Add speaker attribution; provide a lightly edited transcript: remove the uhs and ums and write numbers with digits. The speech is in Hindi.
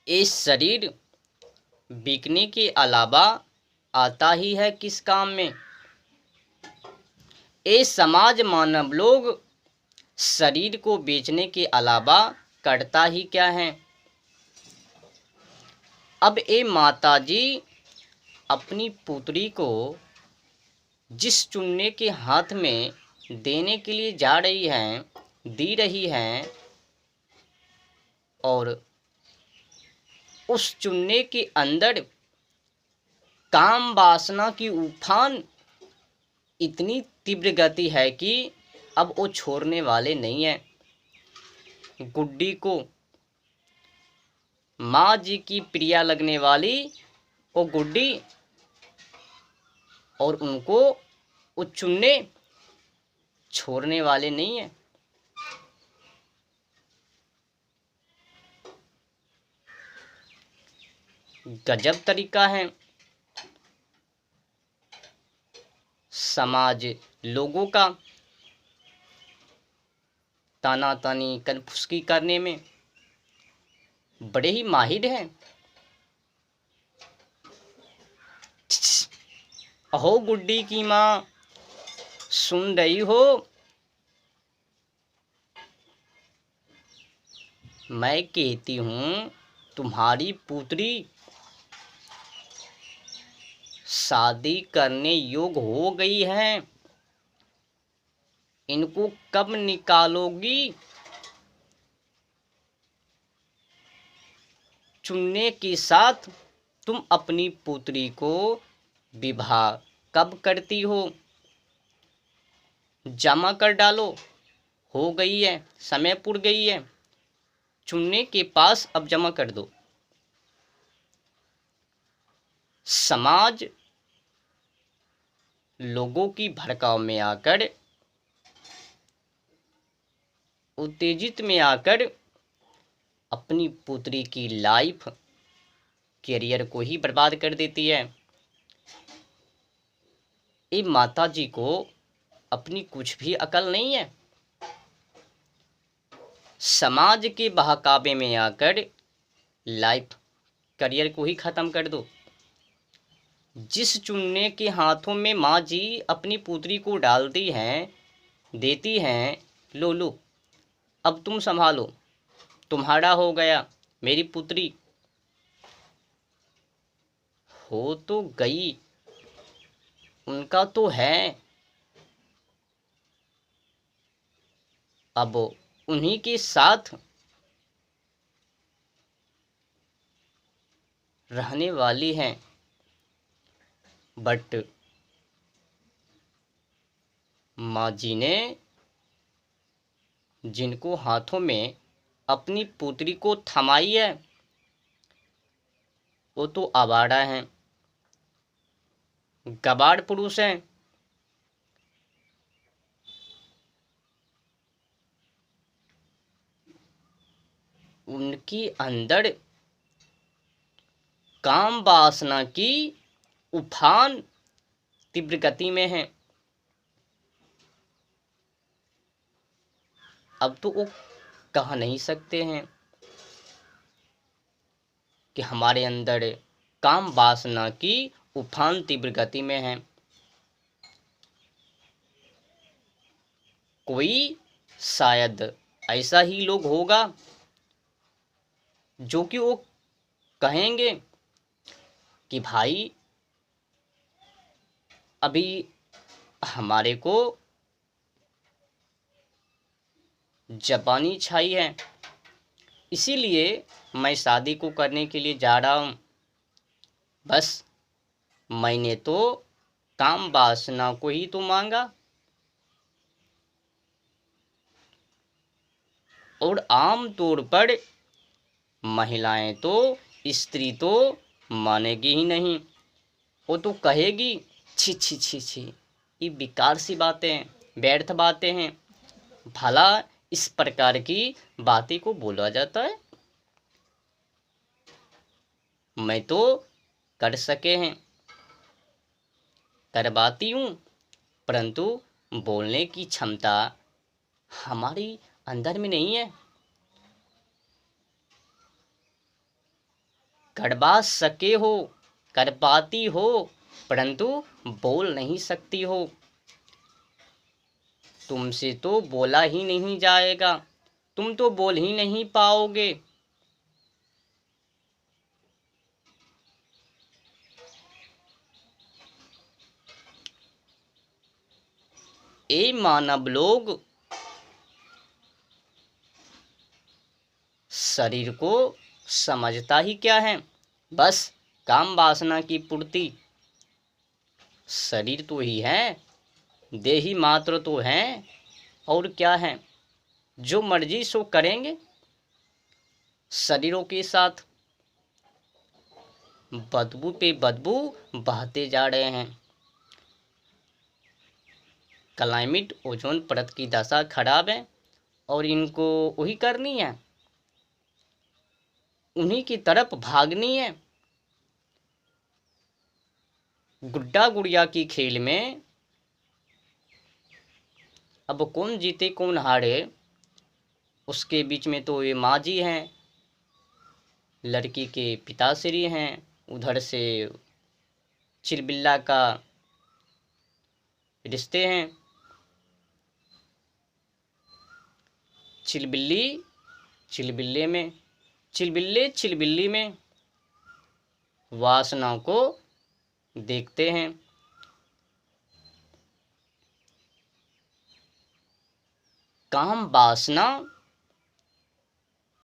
Speaker 1: ये शरीर बिकने के अलावा आता ही है किस काम में। ये समाज मानव लोग शरीर को बेचने के अलावा करता ही क्या है। अब ये माता जी अपनी पुत्री को जिस चुन्ने के हाथ में देने के लिए जा रही हैं, दी रही हैं, और उस चुन्ने के अंदर काम वासना की उफान इतनी तीव्र गति है कि अब वो छोड़ने वाले नहीं है। गुड्डी को माँ जी की प्रिया लगने वाली वो गुड्डी और उनको वो चुन्ने छोड़ने वाले नहीं है। गजब तरीका है समाज लोगों का ताना तानी कनफुसकी करने में बड़े ही माहिर हैं। अहो गुड्डी की माँ, सुन रही हो? मैं कहती हूँ तुम्हारी पुत्री शादी करने योग्य हो गई है। इनको कब निकालोगी? चुनने के साथ तुम अपनी पुत्री को विवाह कब करती हो? जमा कर डालो, हो गई है, समय पुर गई है। चुनने के पास अब जमा कर दो। समाज लोगों की भड़काव में आकर, उत्तेजित में आकर अपनी पुत्री की लाइफ, करियर को ही बर्बाद कर देती है। ये माता जी को अपनी कुछ भी अकल नहीं है। समाज के बहकावे में आकर लाइफ, करियर को ही खत्म कर दो। जिस चुन्ने के हाथों में माँ जी अपनी पुत्री को डालती हैं, देती हैं, लो लो अब तुम संभालो, तुम्हारा हो गया। मेरी पुत्री हो तो गई, उनका तो है, अब उन्हीं के साथ रहने वाली हैं। बट माँ जी ने जिनको हाथों में अपनी पुत्री को थमाई है, वो तो आवारा हैं, गवार पुरुष हैं। उनकी अंदर काम वासना की उफान तीव्र गति में है। अब तो वो कह नहीं सकते हैं कि हमारे अंदर काम वासना की उफान तीव्र गति में है। कोई शायद ऐसा ही लोग होगा जो कि वो कहेंगे कि भाई अभी हमारे को जापानी छाई है, इसीलिए मैं शादी को करने के लिए जा रहा हूँ। बस मैंने तो काम वासना को ही तो मांगा। और आम तौर पर महिलाएं तो, स्त्री तो मानेगी ही नहीं। वो तो कहेगी छी छी छी छी, ये बेकार सी बातें हैं, व्यर्थ बातें हैं। भला इस प्रकार की बातें को बोला जाता है? मैं तो कर सके हैं, करवाती हूँ, परंतु बोलने की क्षमता हमारी अंदर में नहीं है। करवा सके हो, कर पाती हो, परंतु बोल नहीं सकती हो। तुमसे तो बोला ही नहीं जाएगा, तुम तो बोल ही नहीं पाओगे। ए मानव लोग, शरीर को समझता ही क्या है, बस काम वासना की पूर्ति। शरीर तो ही है, देही मात्र तो है, और क्या है। जो मर्जी सो करेंगे शरीरों के साथ। बदबू पे बदबू बहते जा रहे हैं। क्लाइमेट ओजोन परत की दशा खराब है और इनको वही करनी है, उन्हीं की तरफ भागनी है। गुड्डा गुड़िया की खेल में अब कौन जीते कौन हारे, उसके बीच में तो ये माँ जी हैं, लड़की के पिताश्री हैं, उधर से चिलबिल्ला का रिश्ते हैं। चिलबिल्ली चिलबिल्ले में, चिलबिल्ले चिलबिल्ली में वासना को देखते हैं। काम वासना